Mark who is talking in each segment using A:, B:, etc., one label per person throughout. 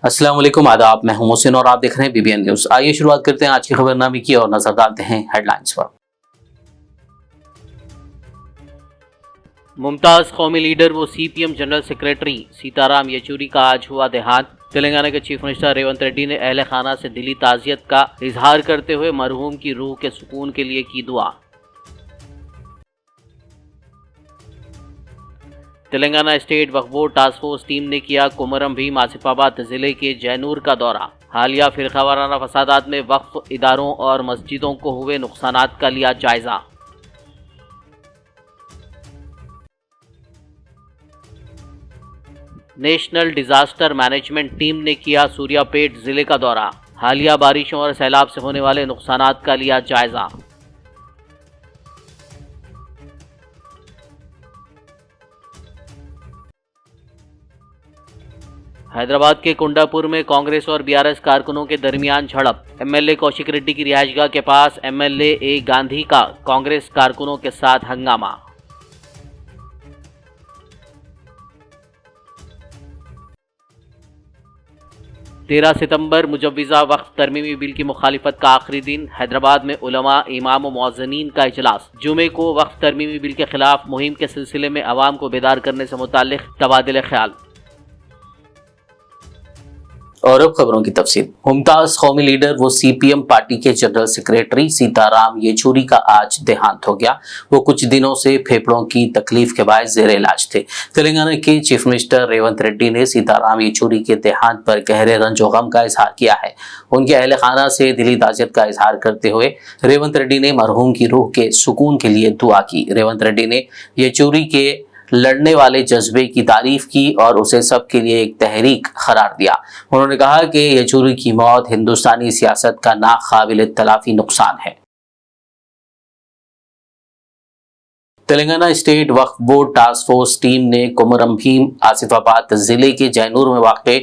A: अस्सलाम वालेकुम, आदाब। मैं हूं मोहसिन और आप देख रहे हैं बीबीएन न्यूज। आइए शुरुआत करते हैं आज की खबरनामे की और नजर डालते हैं हेडलाइंस पर।
B: मुमताज कौमी लीडर व CPM general secretary Sitaram Yechury का आज हुआ देहांत। तेलंगाना के चीफ मिनिस्टर रेवंत रेड्डी ने अहले खाना से दिली ताज़ियत का इजहार करते हुए मरहूम की रूह के सुकून के लिए की दुआ। तेलंगाना स्टेट वक्फ बोर्ड टास्क फोर्स टीम ने किया कोमरम भीम आसिफाबाद जिले के जैनूर का दौरा। हालिया फिरकावाराना फसादात में वक्फ इदारों और मस्जिदों को हुए नुकसानात का लिया जायजा। नेशनल डिजास्टर मैनेजमेंट टीम ने किया सूर्यापेट जिले का दौरा। हालिया बारिशों और सैलाब से होने वाले नुकसानात का लिया जायजा। हैदराबाद के कुंडापुर में कांग्रेस और बीआरएस कारकुनों के दरमियान झड़प। एमएलए कौशिक रेड्डी की रिहायशगाह के पास एमएलए ए गांधी का कांग्रेस कारकुनों के साथ हंगामा। तेरह सितंबर मुजव्विज़ा वक्फ तरमीमी बिल की मुखालिफत का आखिरी दिन। हैदराबाद में उलमा, इमाम व मुअज्जिनीन का इजलास। जुमे को वक्फ तरमीमी बिल के खिलाफ मुहिम के सिलसिले में अवाम को बेदार करने से मुताल्लिक तबादले ख्याल।
A: और अब खबरों की तफसील। मुमताज कौमी लीडर व सीपीएम पार्टी के जनरल सेक्रेटरी सीताराम येचूरी का आज देहांत हो गया। वो कुछ दिनों से फेफड़ों की तकलीफ के बायस जेर इलाज थे। तेलंगाना के चीफ मिनिस्टर रेवंत रेड्डी ने सीताराम येचूरी के देहांत पर गहरे रंज व गम का इजहार किया है। उनके अहले खाना से दिली ताज़ियत का इजहार करते हुए रेवंत रेड्डी ने मरहूम की रूह के सुकून के लिए दुआ की। रेवंत रेड्डी ने येचूरी के लड़ने वाले जज्बे की तारीफ की और उसे सबके लिए एक तहरीक करार दिया। उन्होंने कहा कि येचूरी की मौत हिंदुस्तानी सियासत का नाकाबिल तलाफी नुकसान है। तेलंगाना स्टेट वक्फ बोर्ड टास्क फोर्स टीम ने कोमरम भीम आसिफाबाद जिले के जैनूर में वाक़े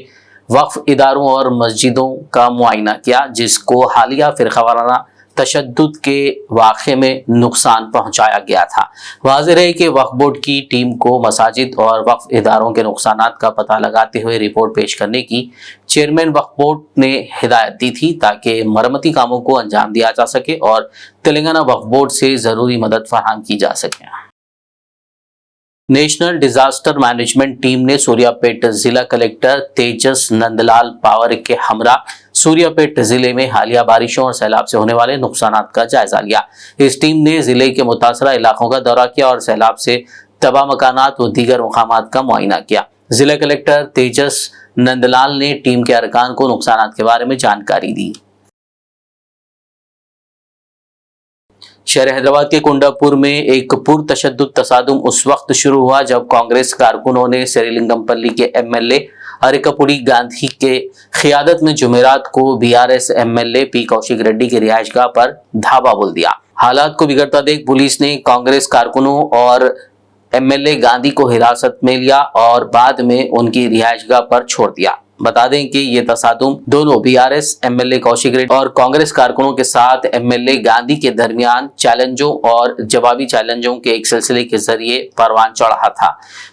A: वक्फ इदारों और मस्जिदों का मुआयना किया, जिसको हालिया फिरकावाराना तशद्दुद के वाक़े में नुकसान पहुंचाया गया था। वाज़ेह है कि वक्फ बोर्ड की टीम को मसाजिद और वक्फ इदारों के नुकसानात का पता लगाते हुए रिपोर्ट पेश करने की चेयरमैन वक्फ बोर्ड ने हिदायत दी थी, ताकि मरम्मती कामों को अंजाम दिया जा सके और तेलंगाना वक्फ बोर्ड से ज़रूरी मदद फराहम की जा सके। नेशनल डिजास्टर मैनेजमेंट टीम ने सूर्यापेट जिला कलेक्टर तेजस नंदलाल पावर के हमरा सूर्यापेट जिले में हालिया बारिशों और सैलाब से होने वाले नुकसानात का जायजा लिया। इस टीम ने जिले के मुतासरा इलाकों का दौरा किया और सैलाब से तबाह मकानात व दीगर मकामात का मुआयना किया। जिला कलेक्टर तेजस नंदलाल ने टीम के अरकान को नुकसानात के बारे में जानकारी दी। शहर हैदराबाद के कुंडापुर में एक पुरतशद्दुद तसादुम उस वक्त शुरू हुआ जब कांग्रेस कारकुनों ने सेरिलिंगमपल्ली के एमएलए अरिकपुड़ी गांधी के क़ियादत में जुमेरात को BRS MLA P Kaushik Reddy की रिहायशगाह पर धावा बोल दिया। हालात को बिगड़ता देख पुलिस ने कांग्रेस कारकुनों और एमएलए गांधी को हिरासत में लिया और बाद में उनकी रिहायशगाह पर छोड़ दिया। बता दें कि ये तसादुम दोनों बीआरएस एमएलए कौशिक रेड्डी और कांग्रेस कारकुनों के साथ एमएलए गांधी के दरमियान चैलेंजों और जवाबी चैलेंजों के एक सिलसिले के जरिए परवान चढ़ा था।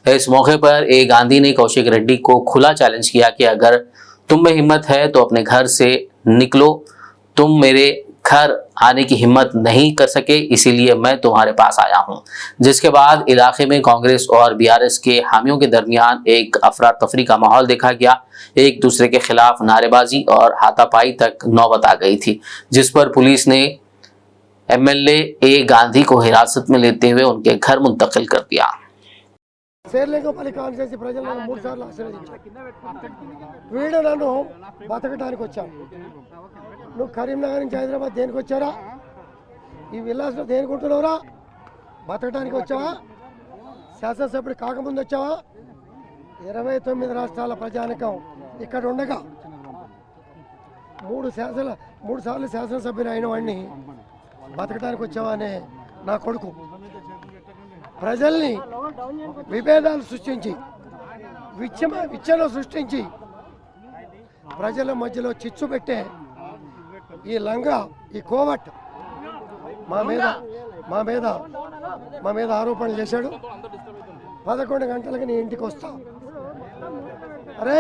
A: इस मौके पर ए गांधी ने कौशिक रेड्डी को खुला चैलेंज किया कि अगर तुम में हिम्मत है तो अपने घर से निकलो, तुम मेरे घर आने की हिम्मत नहीं कर सके, इसीलिए मैं तुम्हारे पास आया हूं। जिसके बाद इलाके में कांग्रेस और बीआरएस के हामियों के दरमियान एक अफरा तफरी का माहौल देखा गया। एक दूसरे के खिलाफ नारेबाजी और हाथापाई तक नौबत आ गई थी, जिस पर पुलिस ने एमएलए ए गांधी को हिरासत में लेते हुए उनके घर मुंतकिल कर दिया।
C: శేర్లింగంపల్లి కాన్స్టిట్యూన్సీ ప్రజలు నన్ను 3 సార్లు ఆశీర్వదించారు. వీడు నన్ను బతకడానికి వచ్చావు. నువ్వు కరీంనగర్ నుంచి హైదరాబాద్ దేనికి వచ్చారా? ఈ విల్లాస్లో దేనికి ఉంటున్నావురా? బతకడానికి వచ్చావా? శాసనసభ్యుడు కాకముందు వచ్చావా? 29 రాష్ట్రాల ప్రజానికం ఇక్కడ ఉండగా 3 సార్లు శాసనసభ్యుని అయిన వాడిని బతకడానికి వచ్చావా అనే నా కొడుకు ప్రజల్ని విభేదాలు సృష్టించి విచ్చలు సృష్టించి ప్రజల మధ్యలో చిచ్చు పెట్టే ఈ లంగా, ఈ కోవట్ మా మీద ఆరోపణలు చేశాడు. 11 గంటలకి నీ ఇంటికి వస్తా. అరే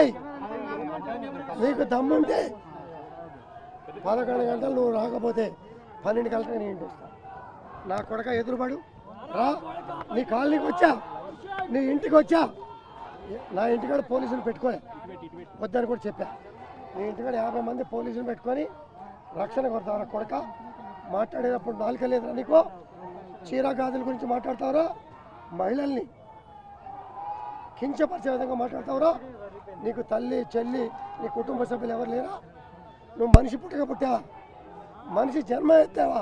C: నీకు దమ్ముంటే 11 గంటలు నువ్వు రాకపోతే 12 గంటలకు నీ ఇంటికి వస్తా. నా కొడక ఎదురుపడు రా, నీ కాలనీకి వచ్చా, నీ ఇంటికి వచ్చా. నా ఇంటికాడ పోలీసులు పెట్టుకోలే వద్దని కూడా చెప్పా. నీ ఇంటికాడ 50 మంది పోలీసులు పెట్టుకొని రక్షణ కొడతారా కొడక. మాట్లాడేటప్పుడు నాలుక లేదురా నీకు? చీర గాజుల గురించి మాట్లాడతావురా? మహిళల్ని కించపరిచే విధంగా మాట్లాడతావురా? నీకు తల్లి చెల్లి నీ కుటుంబ సభ్యులు ఎవరు లేరా? నువ్వు మనిషి పుట్టక పుట్టావా? మనిషి జన్మ ఎత్తావా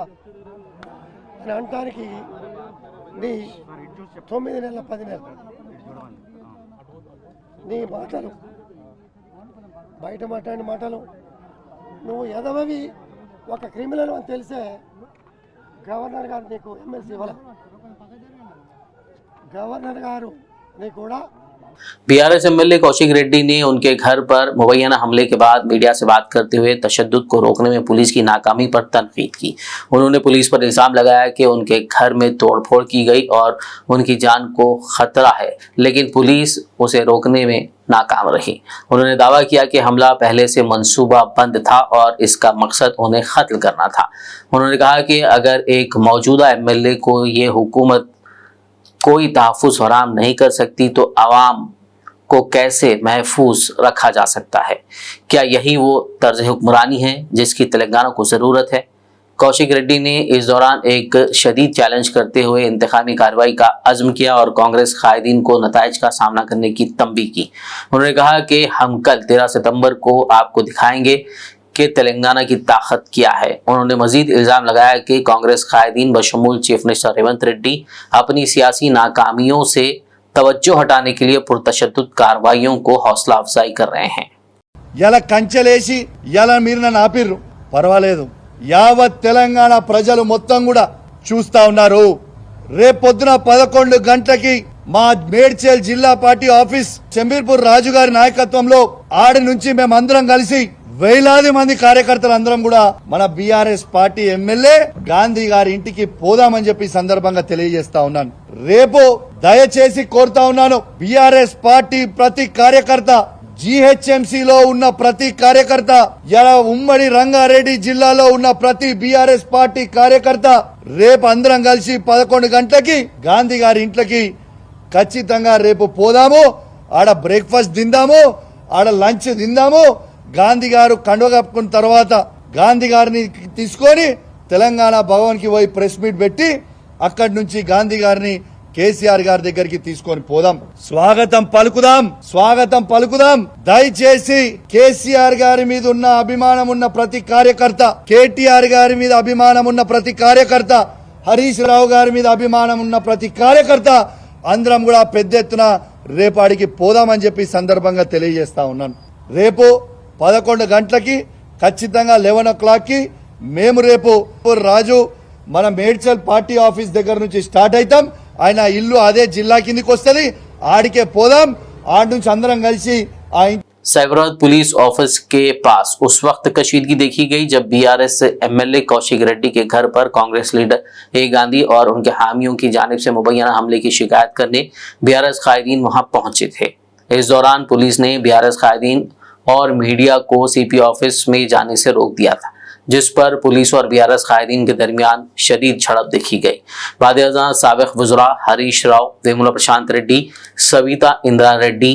C: అని అనటానికి నీ 9 నెలల 10 నెలలు నీ మాటలు, బయట మాట్లాడిన మాటలు, నువ్వు ఎదవవి ఒక క్రిమినల్ అని తెలిసే గవర్నర్ గారు నీకు ఎమ్మెల్సీ ఇవ్వాలి. గవర్నర్ గారు నీకు కూడా
A: बीआरएस एमएलए कौशिक रेड्डी ने उनके घर पर मुबैना हमले के बाद मीडिया से बात करते हुए तशद्दुद को रोकने में पुलिस की नाकामी पर तनकीद की। उन्होंने पुलिस पर इल्जाम लगाया कि उनके घर में तोड़फोड़ की गई और उनकी जान को खतरा है, लेकिन पुलिस उसे रोकने में नाकाम रही। उन्होंने दावा किया कि हमला पहले से मंसूबा बंद था और इसका मकसद उन्हें कत्ल करना था। उन्होंने कहा कि अगर एक मौजूदा एमएलए को ये हुकूमत कोई तहफ़्फ़ुज़ फराहम नहीं कर सकती तो आवाम को कैसे महफूज रखा जा सकता है? क्या यही वो तर्ज हुक्मरानी है जिसकी तेलंगाना को ज़रूरत है? कौशिक रेड्डी ने इस दौरान एक शदीद चैलेंज करते हुए इंतकामी कार्रवाई का अज़्म किया और कांग्रेस कायदीन को नताइज का सामना करने की तंबीह की। उन्होंने कहा कि हम कल 13 सितंबर को आपको दिखाएंगे कि तेलंगाना की ताकत क्या है। उन्होंने मजीद इल्ज़ाम लगाया कि कांग्रेस कायदीन बशमूल चीफ मिनिस्टर रेवंत रेड्डी अपनी सियासी नाकामियों से तवज्जो हटाने के लिए पुरतशद्दुद कार्रवाइयों को हौसला अफजाई कर रहे हैं।
D: ఇలా కంచెలేసి ఇలా మీరు నన్ను ఆపిర్రు, పర్వాలేదు. యావత్ తెలంగాణ ప్రజలు మొత్తం కూడా చూస్తా ఉన్నారు. రేపొద్దున 11 గంటలకి మా మేడ్చల్ జిల్లా పార్టీ ఆఫీస్ చెంబీర్పూర్ రాజు గారి నాయకత్వంలో ఆడి నుంచి మేమందరం కలిసి వేలాది మంది కార్యకర్తలు అందరం కూడా మన బీఆర్ఎస్ పార్టీ ఎమ్మెల్యే గాంధీ గారి ఇంటికి పోదామని చెప్పి సందర్భంగా తెలియజేస్తా ఉన్నాను. రేపు దయచేసి కోరుతా ఉన్నాను, బీఆర్ఎస్ పార్టీ ప్రతి కార్యకర్త, జీహెచ్ఎంసీలో ఉన్న ప్రతి కార్యకర్త, ఇలా ఉమ్మడి రంగారెడ్డి జిల్లాలో ఉన్న ప్రతి బీఆర్ఎస్ పార్టీ కార్యకర్త రేపు అందరం కలిసి 11 గంటలకి గాంధీ గారి ఇంట్లోకి ఖచ్చితంగా రేపు పోదాము. ఆడ బ్రేక్ఫాస్ట్ తిందాము, ఆడ లంచ్ తిందాము. గాంధీ గారు కండువ కప్పుకున్న తర్వాత గాంధీ గారిని తీసుకొని తెలంగాణ భవన్ కి పోయి ప్రెస్ మీట్ పెట్టి అక్కడి నుంచి గాంధీ గారిని కేసీఆర్ గారి దగ్గరికి తీసుకొని పోదాం. స్వాగతం పలుకుదాం. దయచేసి కేసీఆర్ గారి మీద ఉన్న అభిమానం ఉన్న ప్రతి కార్యకర్త, కేటీఆర్ గారి మీద అభిమానం ఉన్న ప్రతి కార్యకర్త, హరీష్ రావు గారి మీద అభిమానం ఉన్న ప్రతి కార్యకర్త అందరం కూడా పెద్ద ఎత్తున రేపాడికి పోదామని చెప్పి సందర్భంగా తెలియజేస్తా ఉన్నాను. రేపు 11 గంటలకి ఖచ్చితంగా 11 o'clockకి మేము రేపు రాజు మన మేడ్చల్ పార్టీ ఆఫీస్ దగ్గర నుంచి స్టార్ట్ అవుతాం. ఆయన ఇల్లు అదే జిల్లా కిందికి వస్తుంది, ఆడికే పోదాం. ఆడి నుంచి అందరం కలిసి
A: सैबराबाद पुलिस ऑफिस के पास उस वक्त कशीदगी देखी गई जब बीआरएस एमएलए कौशिक रेड्डी के घर पर कांग्रेस लीडर ए गांधी और उनके हामियों की जानिब से मुबैना हमले की शिकायत करने बीआरएस कायदीन वहां पहुंचे थे। इस दौरान पुलिस ने बीआरएस कायदीन और मीडिया को सीपी ऑफिस में जाने से रोक दिया था, जिस पर पुलिस और बीआरएस कायदीन के दरमियान शदीद झड़प देखी गई। वादे-अज़ां साबिक़ वज़रा हरीश राव, वेमुला प्रशांत रेड्डी, सविता इंदिरा रेड्डी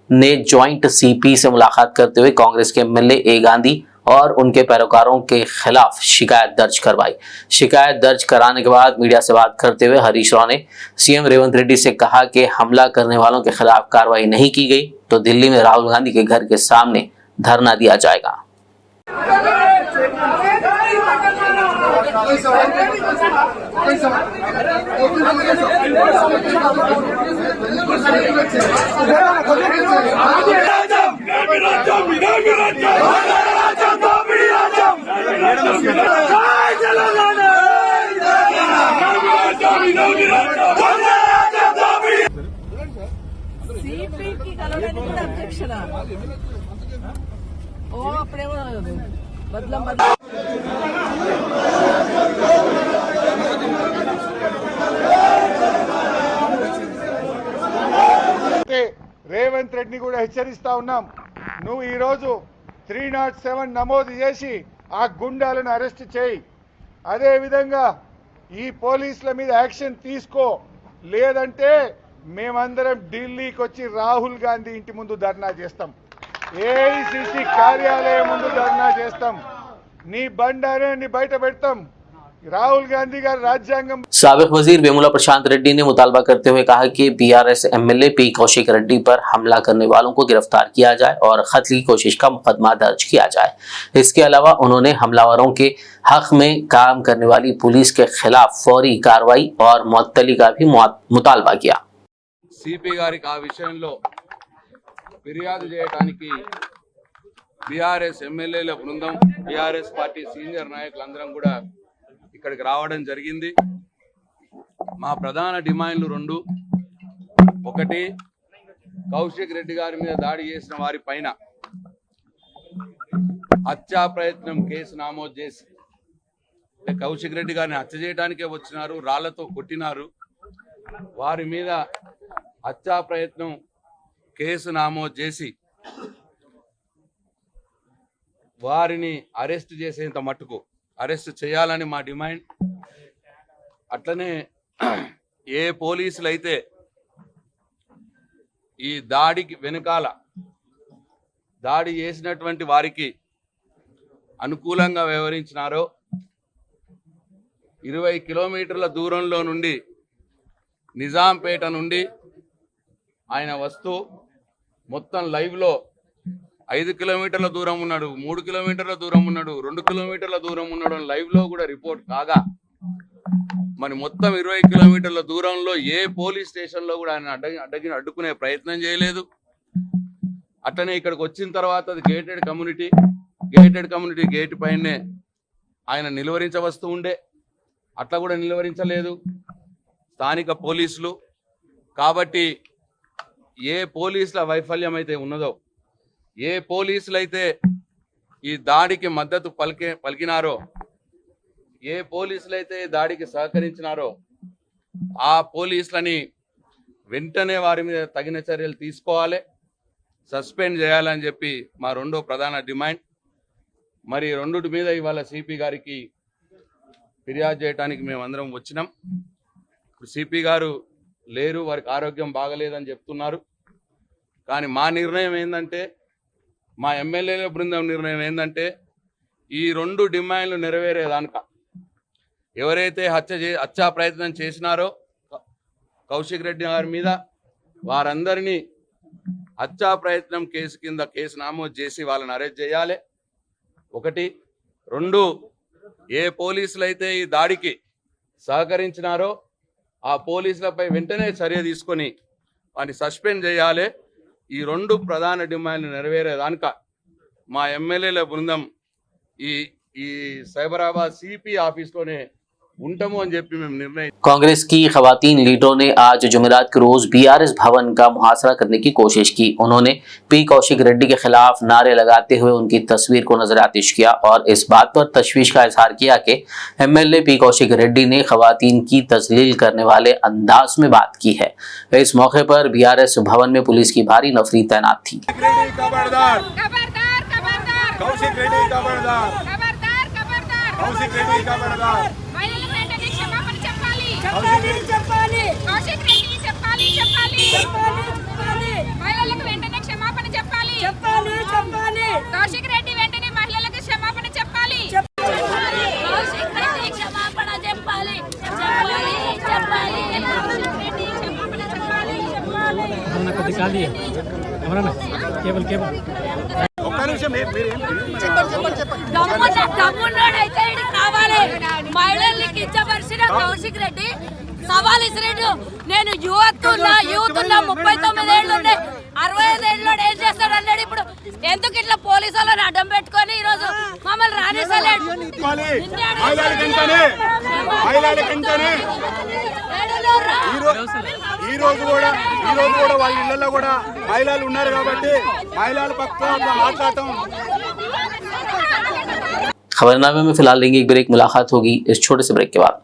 A: ने ज्वाइंट सीपी से मुलाकात करते हुए कांग्रेस के एमएलए ए गांधी और उनके पैरोकारों के खिलाफ शिकायत दर्ज करवाई। शिकायत दर्ज कराने के बाद मीडिया से बात करते हुए हरीश राव ने सीएम रेवंत रेड्डी से कहा कि हमला करने वालों के खिलाफ कार्रवाई नहीं की गई तो दिल्ली में राहुल गांधी के घर के सामने धरना दिया जाएगा।
E: సిపికి కలవడానికి కూడా అబ్జెక్షన్. ఓ అప్పుడేమో బదలం
D: రేవంత్ రెడ్డిని కూడా హెచ్చరిస్తా ఉన్నాం. నువ్వు ఈ రోజు
F: 307 నమోదు చేసి ఆ గుండాలను అరెస్ట్ చేయి. అదేవిధంగా ఈ పోలీసుల మీద యాక్షన్ తీసుకో, లేదంటే మేమందరం ఢిల్లీకి వచ్చి రాహుల్ గాంధీ ఇంటి ముందు ధర్నా చేస్తాం, ఏఐసిసి కార్యాలయం ముందు ధర్నా చేస్తాం, నీ బండారాన్ని బయట పెడతాం. राहुल गांधी का राज्यांगम।
A: साबिक वजीर वेमुला प्रशांत रेड्डी ने मुतालबा करते हुए कहा कि BRS MLA P Kaushik Reddy पर हमला करने वालों को गिरफ्तार किया जाए और कत्ल की कोशिश का मुकदमा दर्ज किया जाए। इसके अलावा उन्होंने हमलावरों के हक में काम करने वाली पुलिस के खिलाफ फौरी कार्रवाई और मुअत्तली का भी मुतालबा किया।
G: సిపి గారికి ఆ విషయంలో ఫిర్యాదు చేయడానికి బీఆర్ఎస్ ఎమ్మెల్యేల బృందం, బీఆర్ఎస్ పార్టీ సీనియర్ నాయకులందరం కూడా ఇక్కడికి రావడం జరిగింది. మా ప్రధాన డిమాండ్లు రెండు. ఒకటి, కౌశిక్ రెడ్డి గారి మీద దాడి చేసిన వారి పైన హత్యా ప్రయత్నం కేసు నమోదు చేసి, కౌశిక్ రెడ్డి గారిని హత్య చేయడానికే వచ్చినారు, రాళ్లతో కొట్టినారు, వారి మీద హత్యా ప్రయత్నం కేసు నమోదు చేసి వారిని అరెస్ట్ చేసేంత మట్టుకు అరెస్ట్ చేయాలని మా డిమాండ్. అట్లనే ఏ పోలీసులు అయితే ఈ దాడికి వెనుకాల దాడి చేసినటువంటి వారికి అనుకూలంగా వ్యవహరించినారో 20 కిలోమీటర్ల దూరంలో నుండి నిజాంపేట నుండి ఆయన వస్తూ మొత్తం లైవ్లో 5 కిలోమీటర్ల దూరం ఉన్నాడు, 3 కిలోమీటర్ల దూరం ఉన్నాడు, 2 కిలోమీటర్ల దూరం ఉన్నాడు అని లైవ్లో కూడా రిపోర్ట్ కాగా, మరి మొత్తం 20 కిలోమీటర్ల దూరంలో ఏ పోలీస్ స్టేషన్లో కూడా ఆయన అడ్డుకునే ప్రయత్నం చేయలేదు. అట్లనే ఇక్కడికి వచ్చిన తర్వాత అది గేటెడ్ కమ్యూనిటీ గేట్ పైనే ఆయన నిలువరించవస్తూ ఉండే, అట్లా కూడా నిలువరించలేదు స్థానిక పోలీసులు. కాబట్టి ఏ పోలీసుల వైఫల్యం అయితే ఉన్నదో, ఏ పోలీసులైతే ఈ దాడికి మద్దతు పలికినారో, ఏ పోలీసులైతే దాడికి సహకరించినారో ఆ పోలీసులని వెంటనే వారి మీద తగిన చర్యలు తీసుకోవాలి, సస్పెండ్ చేయాలని చెప్పి మా రెండో ప్రధాన డిమాండ్. మరి రెండుటి మీద ఇవాళ సిపి గారికి ఫిర్యాదు చేయడానికి మేమందరం వచ్చినాం. ఇప్పుడు సిపి గారు లేరు, వారికి ఆరోగ్యం బాగలేదని చెప్తున్నారు. కానీ మా నిర్ణయం ఏంటంటే, మా ఎమ్మెల్యేల బృందం నిర్ణయం ఏంటంటే, ఈ రెండు డిమాండ్లు నెరవేరేదానిక ఎవరైతే హత్యా ప్రయత్నం చేసినారో కౌశిక్ రెడ్డి గారి మీద, వారందరినీ హత్యా ప్రయత్నం కేసు కింద కేసు నమోదు చేసి వాళ్ళని అరెస్ట్ చేయాలి. ఒకటి. రెండు, ఏ పోలీసులు అయితే ఈ దాడికి సహకరించినారో ఆ పోలీసులపై వెంటనే చర్య తీసుకొని వారిని సస్పెండ్ చేయాలి. ఈ రెండు ప్రధాన డిమాండ్లు నెరవేరేదానిక మా ఎమ్మెల్యేల బృందం ఈ సైబరాబాద్ సిపి ఆఫీస్లోనే ఉంటాము అని చెప్పి మేము నిర్ణయం.
A: कांग्रेस की खवातीन लीडरों ने आज जुमेरात के रोज बीआरएस भवन का मुहासरा करने की कोशिश की। उन्होंने पी कौशिक रेड्डी के खिलाफ नारे लगाते हुए उनकी तस्वीर को नजर आतिश किया और इस बात पर तशवीश का इजहार किया कि एमएलए पी कौशिक रेड्डी ने खवातीन की तजलील करने वाले अंदाज में बात की है। इस मौके पर बीआरएस भवन में पुलिस की भारी नफरी तैनात थी।
H: మహిళలకు వెంటనే క్షమాపణ చెప్పాలి. కౌశిక్ రెడ్డి వెంటనే మహిళలకు క్షమాపణ చెప్పాలి. కౌశిక్ రెడ్డి క్షమాపణ చెప్పాలి. దమ్మున్నాడైతే కావాలి. మహిళల్ని కించపరిచిన కౌశిక్ రెడ్డి సవాల్ ఇసిరెడ్డి, నేను యూత్ ఉన్నా 39 ఏళ్ళు ఉన్నాయి, 65 ఏళ్ళు ఏం చేస్తాడు అన్నాడు. ఇప్పుడు ఎందుకు ఇట్లా పోలీసు వాళ్ళని అడ్డం పెట్టుకొని ఈరోజు మమ్మల్ని రాణిసలేడు.
F: ఈ రోజు కూడా వాళ్ళ ఇళ్లలో కూడా మహిళలు ఉన్నారు కాబట్టి మహిళల పక్షాన మాట్లాడటం.
A: खबरनामे में फिलहाल लेंगे एक ब्रेक, मुलाकात होगी इस छोटे से ब्रेक के बाद।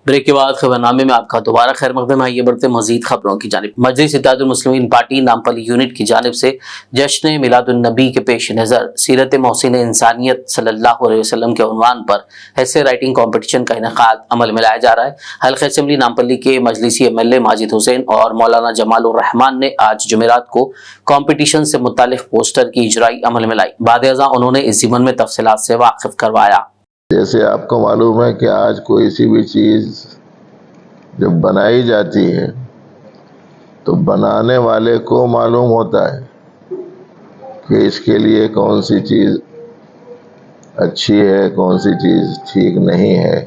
A: ब्रेक के बाद खबरनामे में आपका दोबारा खैर मकदम है। ये बढ़ते मजीद खबरों की जानिब। मजलिस इत्तेहादुल मुस्लिमीन पार्टी नामपल्ली यूनिट की जानिब से जश्न मिलादुन नबी के पेश नज़र सीरत मोहसिन इंसानियत सल्लल्लाहु अलैहि वसल्लम के उन्वान पर ऐसे राइटिंग कॉम्पिटिशन का इनेकाद अमल में लाया जा रहा है। हल्क़े असम्बली नामपल्ली के मजलिसी MLA माजिद हुसैन और मौलाना जमालुर रहमान ने आज जुमेरात को कॉम्पिटिशन से मुतालिक पोस्टर की इजराई अमल में लाई। बाद-ए-अज़ां उन्होंने इस ज़िमन में तफसीलात से वाकिफ करवाया।
I: जैसे आपको मालूम है कि आज कोई सी भी चीज़ जब बनाई जाती है तो बनाने वाले को मालूम होता है कि इसके लिए कौन सी चीज़ अच्छी है, कौन सी चीज़ ठीक नहीं है,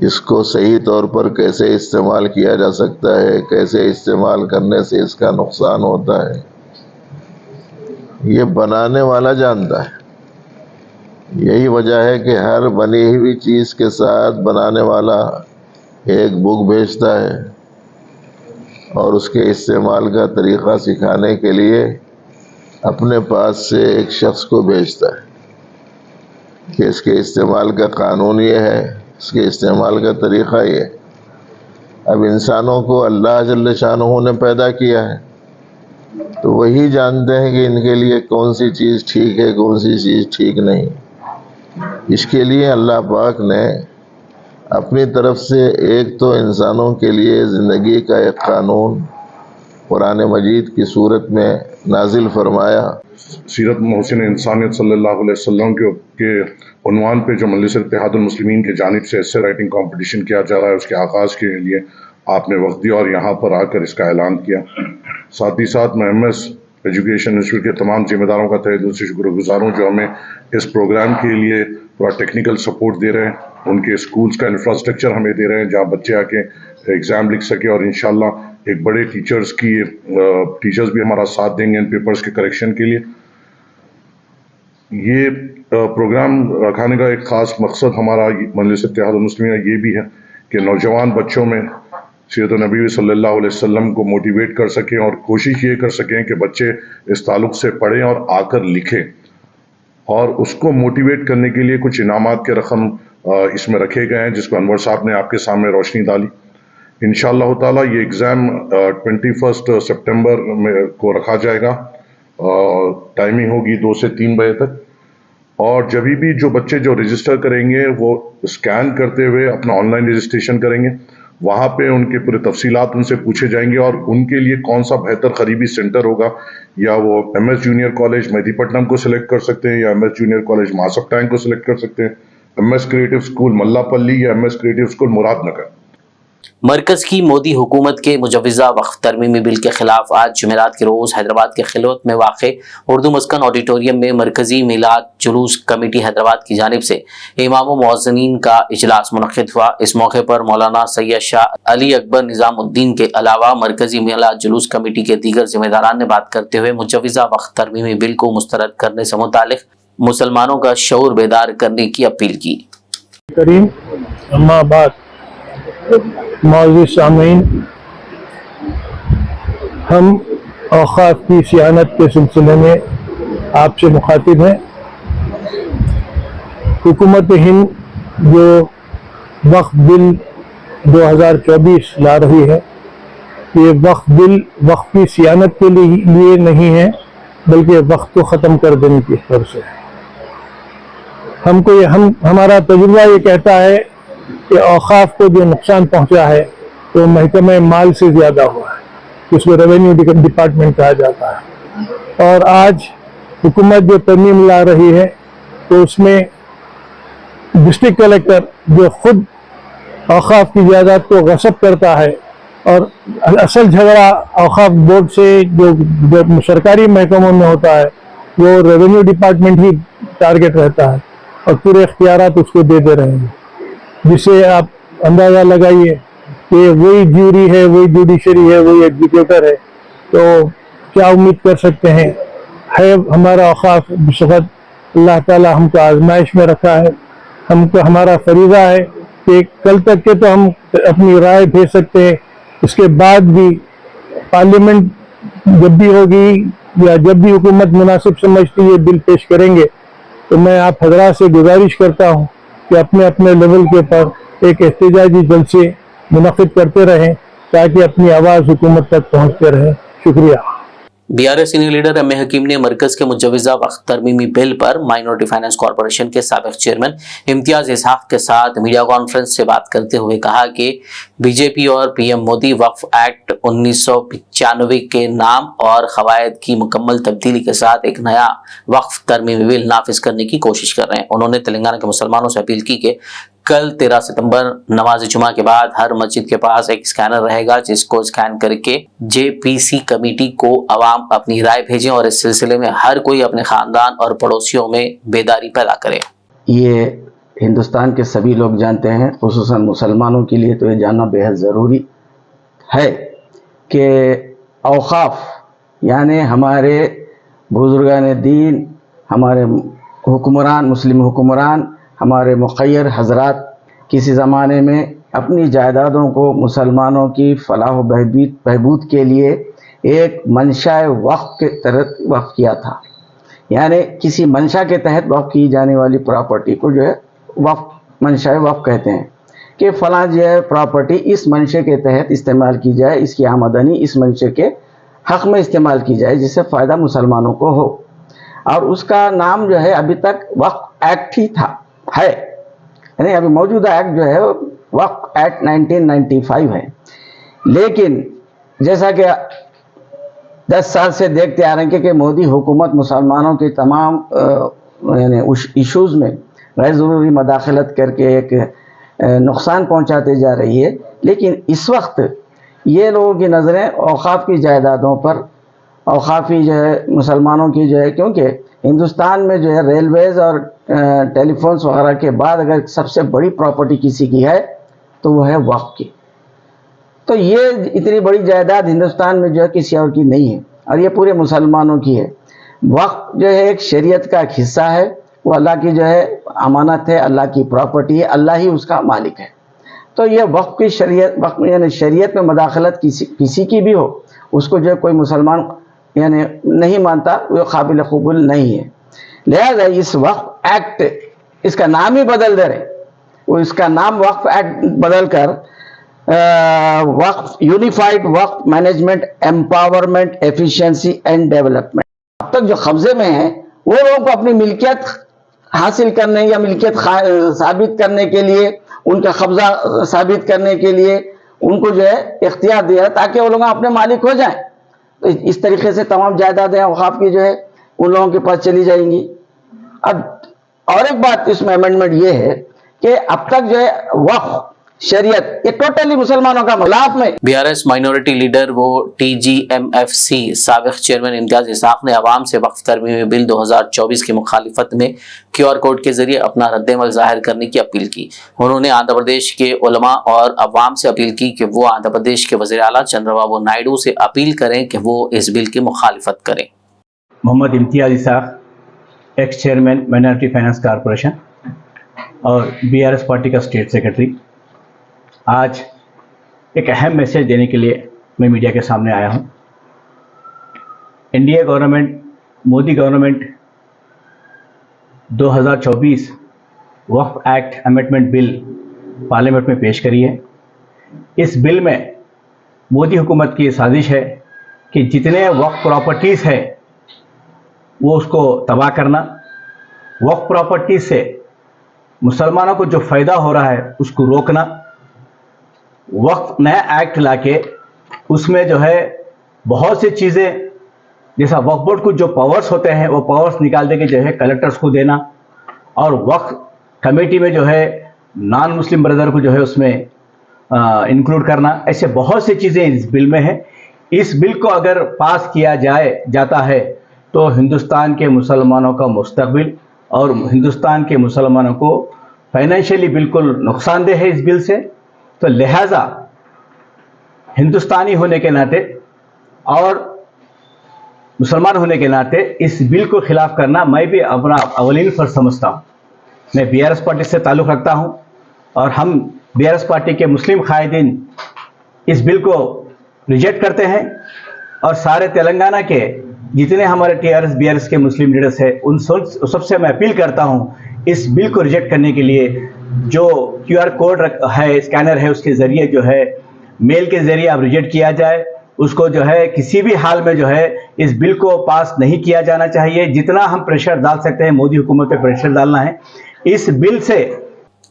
I: इसको सही तौर पर कैसे इस्तेमाल किया जा सकता है, कैसे इस्तेमाल करने से इसका नुकसान होता है, ये बनाने वाला जानता है। यही वजह है कि हर बनी हुई चीज़ के साथ बनाने वाला एक बुक भेजता है और उसके इस्तेमाल का तरीक़ा सिखाने के लिए अपने पास से एक शख्स को भेजता है कि इसके इस्तेमाल का कानून ये है, इसके इस्तेमाल का तरीक़ा ये है। अब इंसानों को अल्लाह जल्ल शानहू ने पैदा किया है तो वही जानते हैं कि इनके लिए कौन सी चीज़ ठीक है, कौन सी चीज़ ठीक नहीं। इसके लिए अल्लाह पाक ने अपनी तरफ से एक तो इंसानों के लिए ज़िंदगी का एक कानून कुरान मजीद की सूरत में नाजिल फरमाया।
J: सीरत मोहसिन इंसानियत सल्लल्लाहु अलैहि वसल्लम के उन्वान पे जो मजलिस इत्तेहादुल मुस्लिमीन की जानिब से ऐसे राइटिंग कंपटीशन किया जा रहा है, उसके आगाज़ के लिए आपने वक्त दिया और यहाँ पर आकर इसका ऐलान किया। साथ ही साथ मैं MS एजुकेशन इंस्टीट्यूट के तमाम जिम्मेदारों का तहे दिल से शुक्रगुजार हूँ जो हमें इस प्रोग्राम के लिए पूरा टेक्निकल सपोर्ट दे रहे हैं। उनके स्कूल्स का इंफ्रास्ट्रक्चर हमें दे रहे हैं जहाँ बच्चे आके एग्ज़ाम लिख सके और इंशाल्लाह एक बड़े टीचर्स भी हमारा साथ देंगे इन पेपर्स के करेक्शन के लिए। ये प्रोग्राम रखाने का एक ख़ास मकसद हमारा मजलिस इत्तेहादुल मुस्लिमीन ये भी है कि नौजवान बच्चों में सीरत नबी सल्लल्लाहु अलैहि वसल्लम को मोटिवेट कर सकें और कोशिश ये कर सकें कि बच्चे इस ताल्लुक़ से पढ़ें और आकर लिखें। और उसको मोटिवेट करने के लिए कुछ इनामात के रकम इसमें रखे गए हैं जिसको अनवर साहब ने आपके सामने रोशनी डाली। इंशाअल्लाह ताला ये एग्ज़ाम 21 सितंबर में को रखा जाएगा। टाइमिंग होगी 2 से 3 बजे तक और जब भी जो बच्चे जो रजिस्टर करेंगे वो स्कैन करते हुए अपना ऑनलाइन रजिस्ट्रेशन करेंगे। वहाँ पे उनके पूरे तफसीलात उनसे पूछे जाएंगे और उनके लिए कौन सा बेहतर करीबी सेंटर होगा, या वो MS जूनियर कॉलेज मेहदीपट्टनम को सिलेक्ट कर सकते हैं या MS जूनियर कॉलेज मासफ टैंक को सिलेक्ट कर सकते हैं, MS क्रिएटिव स्कूल मल्लापल्ली या MS क्रिएटिव स्कूल मुरादनगर।
A: मरकज़ की मोदी हुकूमत के मुजव्विज़ा वक्फ तरमीमी बिल के खिलाफ आज जुमेरात के रोज़ हैदराबाद के खिलवत में वाक़े उर्दू मस्कन ऑडिटोरियम में मरकज़ी मिलाद जुलूस कमेटी हैदराबाद की जानिब से इमाम व मुअज़्ज़िनीन का इजलास मुनक़्क़िद हुआ। इस मौके पर मौलाना सैयद शाह अली अकबर निज़ामुद्दीन के अलावा मरकज़ी मिलाद जुलूस कमेटी के दीगर ज़िम्मेदारान ने बात करते हुए मुजव्विज़ा वक्फ तरमीमी बिल को मुस्तरद करने से मुतालिक मुसलमानों का शऊर बेदार करने की अपील की।
K: करीम अम्मा बाद मौजूद सामीन, हम औक़ाफ़ की सियानत के सिलसिले में आपसे मुखातिब हैं। हुकूमत हिंद जो वक्फ बिल 2024 ला रही है, ये वक्फ बिल वक्फ की सियानत के लिए नहीं है बल्कि वक्फ को ख़त्म कर देने की तरफ से है। हमारा तजुर्बा ये कहता है कि औक़ाफ़ को जो नुकसान पहुंचा है वो महकमे माल से ज़्यादा हुआ है, उसको रेवेन्यू डिपार्टमेंट कहा जाता है। और आज हुकूमत जो तरमीम ला रही है तो उसमें डिस्ट्रिक्ट कलेक्टर जो खुद औक़ाफ़ की जायदाद को गसब करता है और असल झगड़ा औक़ाफ़ बोर्ड से जो सरकारी महकमों में होता है वो रेवेन्यू डिपार्टमेंट ही टारगेट रहता है और पूरे इख्तियारात उसको दे रहे हैं, जिससे आप अंदाज़ा लगाइए कि वही ज्यूरी है, वही जुडिशरी है, वही एग्जीक्यूटर है, तो क्या उम्मीद कर सकते हैं। है हमारा औक़ाफ़ इस वक़्त अल्लाह ताला हमको आजमाइश में रखा है। हमको हमारा फरीज़ा है कि कल तक के तो हम अपनी राय भेज सकते हैं, उसके बाद भी पार्लियामेंट जब भी होगी या जब भी हुकूमत मुनासिब समझती है बिल पेश करेंगे तो मैं आप हजरात से गुजारिश करता हूँ कि अपने अपने लेवल के ऊपर एक एहतजाजी जलसे मुनक़िद करते रहें ताकि अपनी आवाज़ हुकूमत तक पहुँचते रहे। शुक्रिया।
A: BRS senior leader M A Hakeem ने मरकज के मुजव्वज़ा वक्त तरमीमी बिल पर माइनॉरिटी फाइनेंस कॉरपोरेशन के साबिक़ चेयरमैन इम्तियाज़ इसहाक़ के साथ मीडिया कॉन्फ्रेंस से बात करते हुए कहा कि बीजेपी और पीएम मोदी वक्फ एक्ट 1995 के नाम और क़वायद की मुकम्मल तब्दीली के साथ एक नया वक्फ तरमीमी बिल नाफिज करने की कोशिश कर रहे हैं। उन्होंने तेलंगाना के मुसलमानों से अपील की कि कल 13 सितंबर नमाज जुमा के बाद हर मस्जिद के पास एक स्कैनर रहेगा, जिसको स्कैन करके जेपीसी कमेटी को अवाम अपनी राय भेजें और इस सिलसिले में हर कोई अपने खानदान और पड़ोसियों में बेदारी पैदा करे।
L: ये हिंदुस्तान के सभी लोग जानते हैं, खुसूसन मुसलमानों के लिए तो ये जानना बेहद ज़रूरी है कि औक़ाफ़ यानी हमारे बुज़ुर्गान दीन, हमारे हुक्मरान, मुस्लिम हुक्मरान, हमारे मुख़य्यर हज़रात किसी ज़माने में अपनी जायदादों को मुसलमानों की फलाह बहबूद के लिए एक मंशाए वक़्फ़ के तहत वक़्फ़ किया था। यानी किसी मंशा के तहत वक़्फ़ की जाने वाली प्रॉपर्टी को जो है वक़्फ़, मंशाए वक़्फ़ कहते हैं कि फ़लाँ जो है प्रॉपर्टी इस मंशे के तहत इस्तेमाल की जाए, इसकी आमदनी इस मंशे के हक़ में इस्तेमाल की जाए जिससे फ़ायदा मुसलमानों को हो। और उसका नाम जो है अभी तक वक़्फ़ एक्ट ही है, यानी अभी मौजूदा एक्ट जो है वक़्फ़ एक्ट 1995 है। लेकिन जैसा कि 10 साल से देखते आ रहे हैं कि मोदी हुकूमत मुसलमानों के तमाम यानी इशूज़ में गैर ज़रूरी मदाखलत करके एक नुकसान पहुंचाते जा रही है। लेकिन इस वक्त ये लोगों की नज़रें औक़ाफ़ की जायदादों पर, औक़ाफ़ी जो है मुसलमानों की जो है, क्योंकि हिंदुस्तान में जो है रेलवेज़ और टेलीफोन्स वगैरह के बाद अगर सबसे बड़ी प्रॉपर्टी किसी की है तो वो है वक़्फ़ की। तो ये इतनी बड़ी जायदाद हिंदुस्तान में जो है किसी और की नहीं है और ये पूरे मुसलमानों की है। वक़्फ़ जो है एक शरीयत का एक हिस्सा है, वो अल्लाह की जो है अमानत है, अल्लाह की प्रॉपर्टी है, अल्लाह ही उसका मालिक है। तो ये वक़्फ़ की शरीयत, वक़्फ़ यानी शरीयत में मदाखलत किसी की भी हो, उसको जो है कोई मुसलमान यानी नहीं मानता, वो काबिल कबूल नहीं है। लिहाजा इस वक़्फ़ एक्ट, इसका नाम ही बदल दे रहे, वो इसका नाम वक़्फ़ एक्ट बदल कर Waqf unified Waqf management empowerment efficiency and development, अब तक जो कब्जे में है वो लोगों को अपनी मिल्कियत हासिल करने या मिल्कियत साबित करने के लिए, उनका कब्जा साबित करने के लिए उनको जो है इख्तियार दिया ताकि वो लोग अपने मालिक हो जाएं। तो इस तरीके से तमाम जायदादें औक़ाफ़ की जो है उन लोगों के पास चली जाएंगी। अब और एक बात इसमें अमेंडमेंट ये है कि अब तक जो है वक़्फ़ शरीयत ये टोटली मुसलमानों का खिलाफ में।
A: बीआरएस माइनॉरिटी लीडर वो टीजीएमएफसी साबिक़ चेयरमैन इम्तियाज़ इसहाक़ ने अवाम से वक्फ तरमीमी बिल 2024 की मुखालिफत में QR कोड के जरिए अपना रद्दमल ज़ाहिर करने की अपील की। उन्होंने आंध्र प्रदेश के उलमा और अवाम से अपील की कि वो आंध्र प्रदेश के वज़ीर आला चंद्रबाबू नायडू से अपील करें कि वो इस बिल की मुखालिफत करें।
M: Mohammed Imtiaz Ishaq, ex chairman minority finance corporation और बीआरएस पार्टी का स्टेट सेक्रेटरी, आज एक अहम मैसेज देने के लिए मैं मीडिया के सामने आया हूं। एनडीए गवर्नमेंट, मोदी गवर्नमेंट 2024 वक्फ एक्ट अमेंडमेंट बिल पार्लियामेंट में पेश करी है। इस बिल में मोदी हुकूमत की साजिश है कि जितने वक्फ प्रॉपर्टीज़ है वो उसको तबाह करना, वक्फ प्रॉपर्टीज से मुसलमानों को जो फ़ायदा हो रहा है उसको रोकना, वक्फ नया एक्ट लाके उसमें जो है बहुत सी चीज़ें जैसा वक्फ बोर्ड को जो पावर्स होते हैं वो पावर्स निकाल दे के जो है कलेक्टर्स को देना, और वक्फ कमेटी में जो है नॉन मुस्लिम ब्रदर को जो है उसमें इंक्लूड करना, ऐसे बहुत सी चीज़ें इस बिल में है। इस बिल को अगर पास किया जाता है तो हिंदुस्तान के मुसलमानों का मुस्तकबिल और हिंदुस्तान के मुसलमानों को फाइनेंशियली बिल्कुल नुकसानदेह है इस बिल से। तो लिहाजा हिंदुस्तानी होने के नाते और मुसलमान होने के नाते इस बिल को खिलाफ करना मैं भी अपना अवलीन फर्ज समझता हूँ। मैं बीआरएस पार्टी से ताल्लुक़ रखता हूँ और हम बीआरएस पार्टी के मुस्लिम कायदीन इस बिल को रिजेक्ट करते हैं, और सारे तेलंगाना के जितने हमारे टीआरएस बीआरएस के मुस्लिम लीडर्स हैं उन सबसे मैं अपील करता हूँ इस बिल को रिजेक्ट करने के लिए जो QR कोड है, स्कैनर है, उसके ज़रिए जो है मेल के ज़रिए अब रिजेक्ट किया जाए। उसको जो है किसी भी हाल में जो है इस बिल को पास नहीं किया जाना चाहिए। जितना हम प्रेशर डाल सकते हैं, मोदी हुकूमत पे प्रेशर डालना है। इस बिल से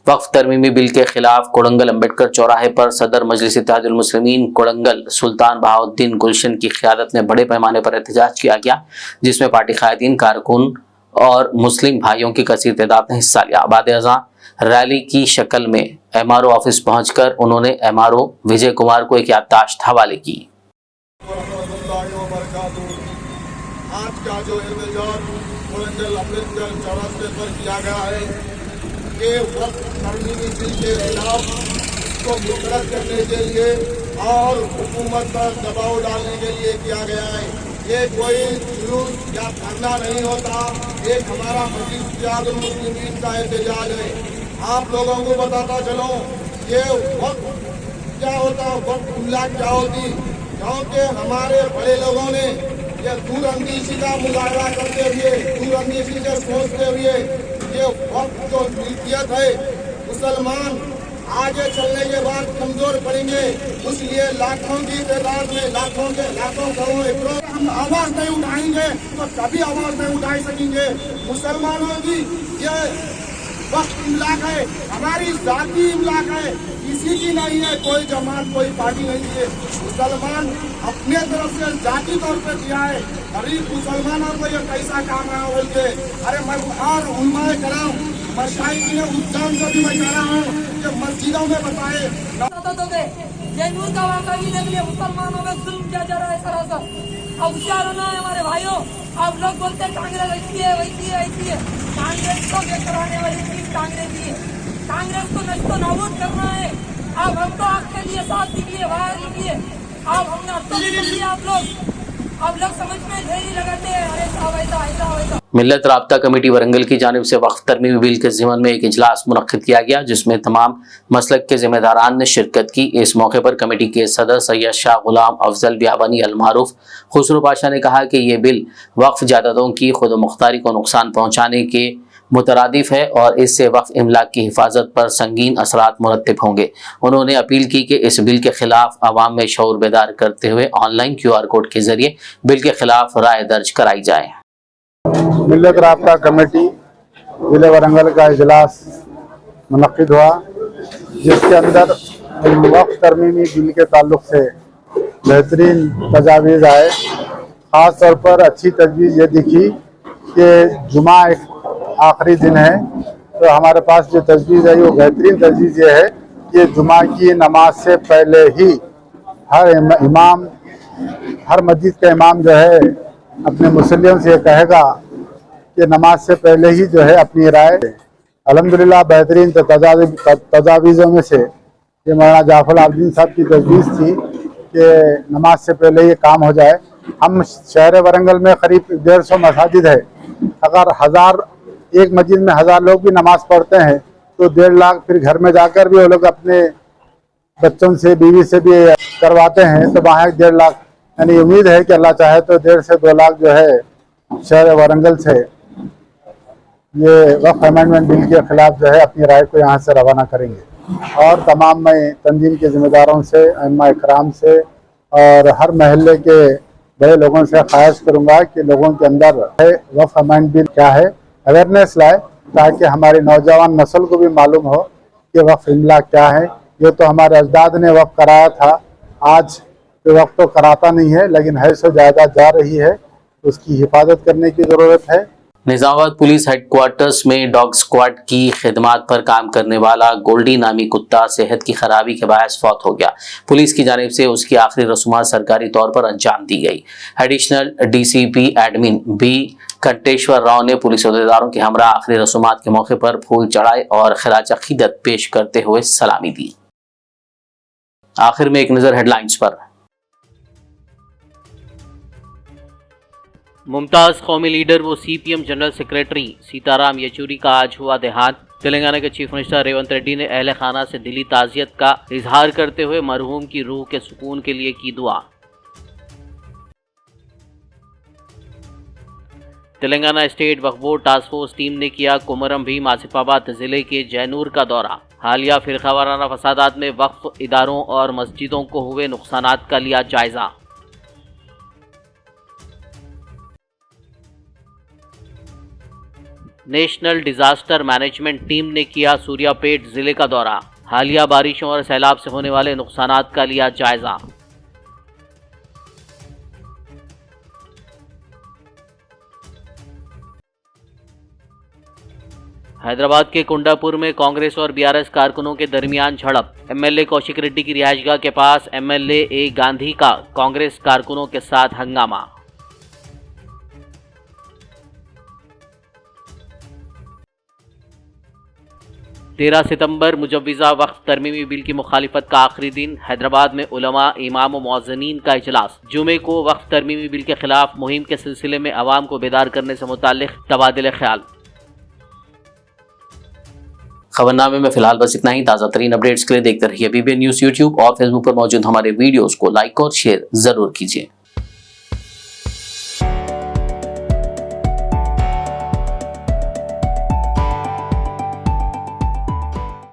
A: वक्फ तरमीमी बिल के खिलाफ कोड़ंगल अम्बेडकर चौराहे पर सदर मजलिस इत्तेहादुल मुस्लिमीन कोड़ंगल सुल्तान बहाउद्दीन गुलशन की क़यादत में बड़े पैमाने पर एहतजाज किया गया, जिसमें पार्टी कायदीन, कारकुन और मुस्लिम भाइयों की कसीर तादाद ने हिस्सा लिया। बाद-ए-अज़ां रैली की शक्ल में MRO ऑफिस पहुंचकर उन्होंने MRO विजय कुमार को एक याददाश्त हवाले की।
D: आज का जो एहतजाज कोड़ंगल अम्बेडकर चौराहे पर किया गया है, ये वक्त तरमीमी बिल के खिलाफ को मुस्तरद करने के लिए और हुकूमत पर दबाव डालने के लिए किया गया है। ये कोई जुलूस या धरना नहीं होता, एक हमारा मजलिस इत्तेहादुल मुस्लिमीन का एहतजाज है। आप लोगों को बताता चलो ये वक्त क्या होता, वक्त इमलाक क्या होती, क्योंकि हमारे बड़े लोगों ने ये दूरअंदेशी का मुजाहरा करते हुए, दूरअंदेशी से सोचते हुए ये वक्त जो मिल्कियत है मुसलमान आगे चलने के बाद कमजोर पड़ेंगे, इसलिए लाखों की तादाद में लाखों करोड़ों हम आवाज नहीं उठाएंगे तो कभी आवाज नहीं उठा सकेंगे। मुसलमानों की ये वक्त इमलाक है, हमारी जाती इमलाक है, किसी की नहीं है, कोई जमात कोई पार्टी नहीं है। मुसलमान अपने तरफ से जाती तौर पर किया है। गरीब मुसलमानों को ये कैसा काम है बोल के, अरे मैं और उलमाए कराम मशाइख ने उज्जैन से भी मैं कह रहा हूँ कि मस्जिदों में बताए
H: जैनूर का वाक़ा भी देख लिए, मुसलमानों में जुल्म किया जा रहा है सरासर। अब होशियार होना है हमारे भाइयों। अब लोग बोलते हैं कांग्रेस ऐसी है, वैसी है, ऐसी है। कांग्रेस को कराने वाली चीज कांग्रेस ही है। कांग्रेस को नष्टो नाबूद करना है। अब हमको आपके लिए साथ निकलिए, बाहर निकलिए। अब हमने अब लिया आप लोग, अब लोग समझ में देरी लगाते हैं, अरे साहब ऐसा ऐसा वैसा।
A: मिल्लत राब्ता कमेटी वरंगल की जानिब से वक्फ तरमीमी बिल के ज़िमन में एक इजलास मुनक्किद किया गया, जिसमें तमाम मसलक के ज़िम्मेदारान ने शिरकत की। इस मौके पर कमेटी के सदर सैयद शाह गुलाम अफजल बियाबानी अलमारूफ खुसरो पाशा ने कहा कि ये बिल वक्फ जायदादों की खुद मुख्तारी को नुकसान पहुँचाने के मुतरादिफ है और इससे वक्फ इमलाक की हिफाजत पर संगीन असरात मुरतब होंगे। उन्होंने अपील की कि इस बिल के खिलाफ आवाम में शऊर बेदार करते हुए ऑनलाइन QR कोड के जरिए बिल के खिलाफ राय दर्ज कराई जाए।
K: मिल्लत राब्ता कमेटी जिले वरंगल का इजलास मुनक्किद हुआ, जिसके अंदर वक्फ तरमीमी बिल के ताल्लुक से बेहतरीन तजावीज़ आए। ख़ास तौर पर अच्छी तजवीज़ ये दिखी कि जुमा एक आखिरी दिन है, तो हमारे पास जो तजवीज़ है वो बेहतरीन तजवीज़ ये है कि जुमा की नमाज से पहले ही हर मस्जिद का इमाम जो है अपने मुसल्लियों से कहेगा कि नमाज से पहले ही जो है अपनी राय। अल्हम्दुलिल्लाह बेहतरीन तजावीज़ों में से ये मौलाना जाफर आलदीन साहब की तजवीज़ थी कि नमाज से पहले ये काम हो जाए। हम शहर वरंगल में करीब 150 मसाजिद है, अगर एक मस्जिद में 1000 लोग भी नमाज पढ़ते हैं तो 1.5 लाख फिर घर में जाकर भी वो लोग अपने बच्चों से बीवी से भी करवाते हैं, तो वहाँ 1.5 लाख, यानी उम्मीद है कि अल्लाह चाहे तो 1.5 से 2 लाख जो है शहर वरंगल से ये वक्फ अमेंडमेंट बिल के खिलाफ जो है अपनी राय को यहाँ से रवाना करेंगे। और तमाम मैं तंजीम के ज़िम्मेदारों से, अइम्मा इकराम से और हर महल्ले के बड़े लोगों से ख्वाहिश करूँगा कि लोगों के अंदर है वक्फ अमेंडमेंट बिल क्या है, अवेयरनेस लाए, ताकि हमारी नौजवान नस्ल को भी मालूम हो कि वक्फ इमलाक क्या है। ये तो हमारे अजदाद ने वक्फ कराया था, आज तो वक्फ तो कराता नहीं है, लेकिन है सो जायदाद जा रही है, उसकी हिफाजत करने की ज़रूरत है।
A: निज़ामाबाद पुलिस हेडक्वार्टर्स में डॉग स्क्वाड की खिदमत पर काम करने वाला गोल्डी नामी कुत्ता सेहत की खराबी के बायस फौत हो गया। पुलिस की जानिब से उसकी आखिरी रसूमात सरकारी तौर पर अंजाम दी गई। Additional DCP admin B Kanteshwar Rao ने पुलिस अहदेदारों के हमरा आखिरी रसूमात के मौके पर फूल चढ़ाए और खिराज अकीदत पेश करते हुए सलामी दी। आखिर में एक नज़र हेडलाइंस पर।
B: मुमताज़ कौमी लीडर व CPM general secretary Sitaram Yechury का आज हुआ देहांत। तेलंगाना के चीफ मिनिस्टर रेवंत रेड्डी ने अहले खाना से दिली ताज़ियत का इजहार करते हुए मरहूम की रूह के सुकून के लिए की दुआ। तेलंगाना स्टेट वक्फ बोर्ड टास्क फोर्स टीम ने किया कोमरम भीम आसिफाबाद जिले के जैनूर का दौरा। हालिया फिरकावाराना फसादात में वक्फ इदारों और मस्जिदों को हुए नुकसानात का लिया जायजा। नेशनल डिजास्टर मैनेजमेंट टीम ने किया सूर्यापेट जिले का दौरा। हालिया बारिशों और सैलाब से होने वाले नुकसानात का लिया जायजा। हैदराबाद के कुंडापुर में कांग्रेस और बीआरएस कारकुनों के दरमियान झड़प। एमएलए कौशिक रेड्डी की रिहाइशगाह के पास एमएलए ए गांधी का कांग्रेस कारकुनों के साथ हंगामा। तेरह सितंबर मुजव्विज़ा वक्फ तरमीमी बिल की मुखालिफत का आखिरी दिन। हैदराबाद में उलमा, इमाम व मुअज्जिनीन का इजलास। जुमे को वक्फ तरमीमी बिल के खिलाफ मुहिम के सिलसिले में अवाम को बेदार करने से मुताल्लिक तबादिले ख्याल।
A: खबरनामे में फिलहाल बस इतना ही। ताज़ा तरीन अपडेट्स के लिए देखते रहिए BBN न्यूज़ यूट्यूब और फेसबुक पर मौजूद हमारे वीडियोस को लाइक और शेयर जरूर कीजिए।